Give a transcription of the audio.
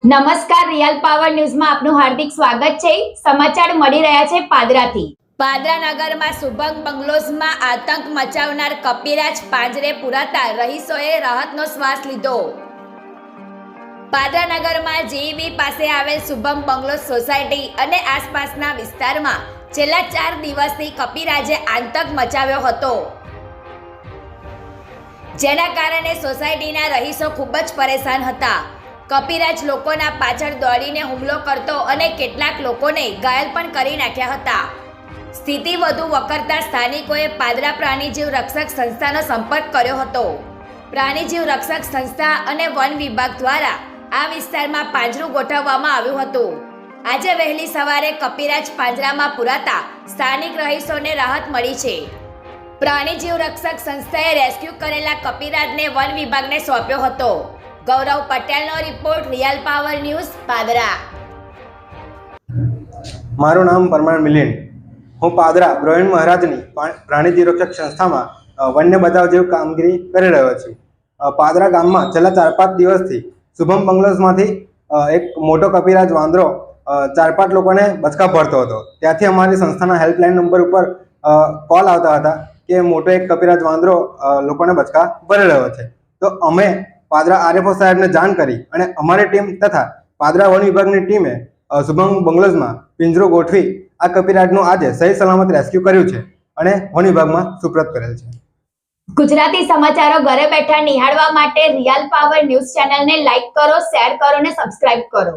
નમસ્કાર, real power ન્યૂઝમાં આપનું હાર્દિક સ્વાગત છે। સમાચાર મળી રહ્યા છે પાદરાથી। પાદરા નગરમાં શુભમ બંગલોઝમાં આતંક મચાવનાર કપિરાજ પાંજરે પુરાતા રહીશોએ રાહતનો શ્વાસ લીધો। પાદરા નગરમાં જીઈબી પાસે આવેલ શુભમ બંગલોઝ સોસાયટી અને આસપાસના વિસ્તારમાં છેલ્લા 4 દિવસથી કપિરાજે આતંક મચાવ્યો હતો, જેના કારણે સોસાયટીના રહીશો ખૂબ જ પરેશાન હતા। કપિરાજ લોકોના પાછળ દોડીને હુમલો કરતો અને કેટલાક લોકોને ઘાયલ પણ કરી નાખ્યા હતા। સ્થિતિ વધુ વકરતા સ્થાનિકોએ પાદરા પ્રાણીજીવ રક્ષક સંસ્થાનો સંપર્ક કર્યો હતો। પ્રાણીજીવ રક્ષક સંસ્થા અને વન વિભાગ દ્વારા આ વિસ્તારમાં પાંજરું ગોઠવવામાં આવ્યું હતું। આજે વહેલી સવારે કપિરાજ પાંજરામાં પુરાતા સ્થાનિક રહીશોને રાહત મળી છે। પ્રાણીજીવ રક્ષક સંસ્થાએ રેસ્ક્યુ કરેલા કપિરાજને વન વિભાગને સોંપ્યો હતો। ગૌરવ પટેલનો report, real power news, Padra. મારું નામ પરમાર મિલિંદ। હું પાદરા પ્રવીણ મહારાજની પ્રાણીજીવ રક્ષક સંસ્થામાં વન્ય બચાવ જેવી કામગીરી કરી રહ્યો છું। પાદરા ગામમાં છેલ્લા 4-5 દિવસથી શુભમ બંગલોઝમાંથી એક મોટો કપિરાજ વાંદરો 4-5 લોકોને બચકા ભરતો હતો। ત્યાંથી અમારી સંસ્થાના હેલ્પલાઇન નંબર ઉપર કોલ આવતા હતા કે મોટો એક કપિરાજ વાંદરો લોકોને બચકા ભરી રહ્યો છે। તો અમે પાદરા આરએફઓ સાહેબને જાણ કરી અને અમારી ટીમ તથા પાદરા વન વિભાગની ટીમે શુભમ બંગલોઝમાં પિંજરો ગોઠવી આ કપિરાજનું આજે સહી સલામત રેસ્ક્યુ કર્યું છે અને વન વિભાગમાં સુપ્રત કરેલ છે। ગુજરાતી સમાચારો ઘરે બેઠા નિહાળવા માટે રિયલ પાવર ન્યૂઝ ચેનલને લાઈક કરો, શેર કરો અને સબસ્ક્રાઇબ કરો।